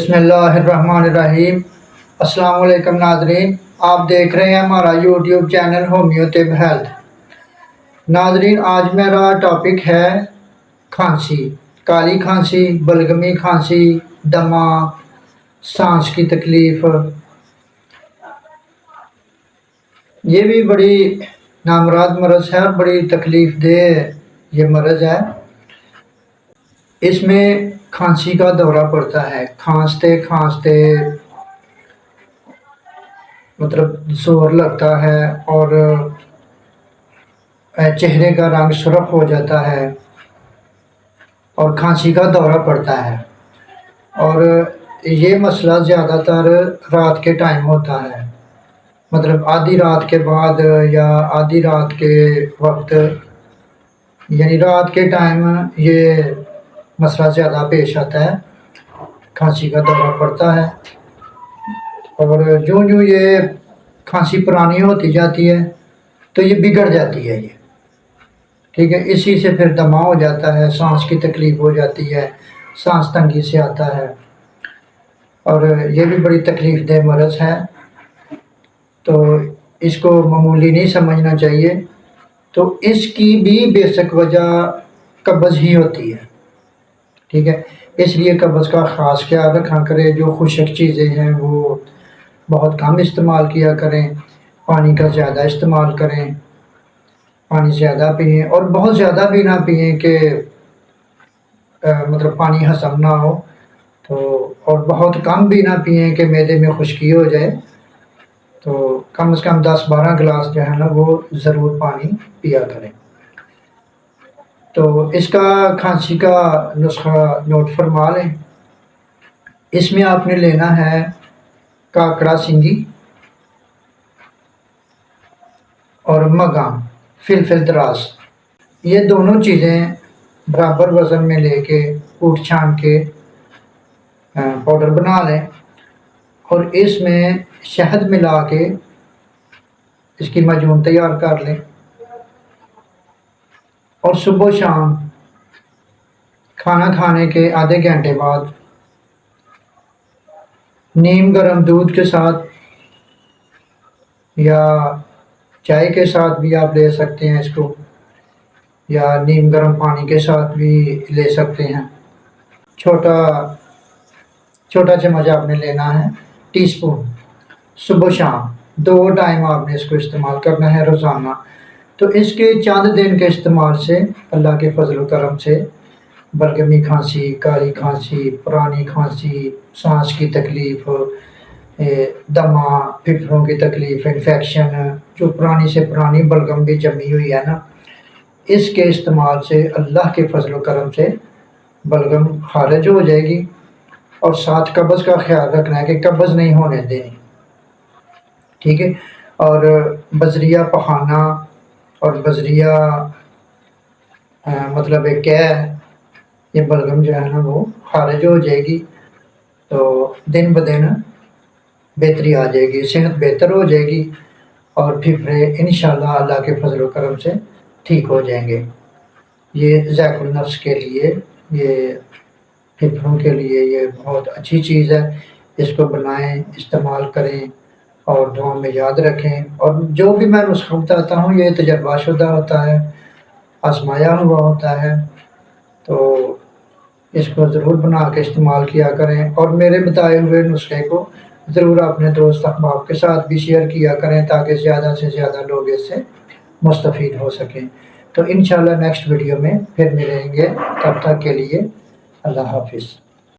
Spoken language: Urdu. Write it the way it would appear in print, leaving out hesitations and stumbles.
بسم اللہ الرحمن الرحیم۔ السلام علیکم ناظرین، آپ دیکھ رہے ہیں ہمارا یوٹیوب چینل ہومیو طب ہیلتھ۔ ناظرین، آج میرا ٹاپک ہے کھانسی، کالی کھانسی، بلغمی کھانسی، دمہ، سانس کی تکلیف۔ یہ بھی بڑی نامراد مرض ہے اور بڑی تکلیف دہ یہ مرض ہے۔ اس میں کھانسی کا دورہ پڑتا ہے، کھانستے کھانستے زور لگتا ہے اور چہرے کا رنگ سرخ ہو جاتا ہے اور کھانسی کا دورہ پڑتا ہے۔ اور یہ مسئلہ زیادہ تر رات کے ٹائم ہوتا ہے، آدھی رات کے بعد یا آدھی رات کے وقت، یعنی رات کے ٹائم یہ مسئلہ زیادہ پیش آتا ہے، کھانسی کا دورہ پڑتا ہے۔ اور جو یہ کھانسی پرانی ہوتی جاتی ہے تو یہ بگڑ جاتی ہے، ٹھیک ہے، اسی سے پھر دمہ ہو جاتا ہے، سانس کی تکلیف ہو جاتی ہے، سانس تنگی سے آتا ہے، اور یہ بھی بڑی تکلیف دہ مرض ہے۔ تو اس کو معمولی نہیں سمجھنا چاہیے۔ تو اس کی بھی بیسک وجہ قبض ہی ہوتی ہے، ٹھیک ہے، اس لیے قبض کا خاص خیال رکھا کریں۔ جو خشک چیزیں ہیں وہ بہت کم استعمال کیا کریں، پانی کا زیادہ استعمال کریں، پانی زیادہ پئیں، اور بہت زیادہ بھی نہ پئیں کہ پانی ہضم نہ ہو، تو اور بہت کم بھی نہ پئیں کہ معدے میں خشکی ہو جائے۔ تو کم از کم 10-12 گلاس جو ہے نا وہ ضرور پانی پیا کریں۔ تو اس کا کھانسی کا نسخہ نوٹ فرما لیں۔ اس میں آپ نے لینا ہے کاکڑا سنگی اور مگام فلفل دراز، یہ دونوں چیزیں برابر وزن میں لے کے کوٹ چھان کے پاؤڈر بنا لیں، اور اس میں شہد ملا کے اس کی معجون تیار کر لیں، اور صبح و شام کھانا کھانے کے آدھے گھنٹے بعد نیم گرم دودھ کے ساتھ یا چائے کے ساتھ بھی آپ لے سکتے ہیں اس کو، یا نیم گرم پانی کے ساتھ بھی لے سکتے ہیں۔ چھوٹا چمچ آپ نے لینا ہے، ٹی اسپون، صبح شام 2 ٹائم آپ نے اس کو استعمال کرنا ہے روزانہ۔ تو اس کے چند دن کے استعمال سے اللہ کے فضل و کرم سے بلغمی کھانسی، کالی کھانسی، پرانی کھانسی، سانس کی تکلیف، دمہ، پھیپھڑوں کی تکلیف، انفیکشن، جو پرانی سے پرانی بلغم بھی جمی ہوئی ہے نا، اس کے استعمال سے اللہ کے فضل و کرم سے بلغم خارج ہو جائے گی۔ اور ساتھ قبض کا خیال رکھنا ہے کہ قبض نہیں ہونے دینی، ٹھیک ہے۔ اور بذریعہ پخانہ اور بذریعہ یہ بلغم جو ہے نا وہ خارج ہو جائے گی، تو دن بدن بہتری آ جائے گی، صحت بہتر ہو جائے گی، اور پھیپھڑے انشاءاللہ اللہ کے فضل و کرم سے ٹھیک ہو جائیں گے۔ یہ ذائق النفس کے لیے، یہ پھیپھڑوں کے لیے یہ بہت اچھی چیز ہے۔ اس کو بنائیں، استعمال کریں اور دعاؤں میں یاد رکھیں۔ اور جو بھی میں نسخہ بتاتا ہوں یہ تجربہ شدہ ہوتا ہے، آزمایا ہوا ہوتا ہے، تو اس کو ضرور بنا کے استعمال کیا کریں، اور میرے بتائے ہوئے نسخے کو ضرور اپنے دوست احباب کے ساتھ بھی شیئر کیا کریں تاکہ زیادہ سے زیادہ لوگ اس سے مستفید ہو سکیں۔ تو انشاءاللہ نیکسٹ ویڈیو میں پھر ملیں گے، تب تک کے لیے اللہ حافظ۔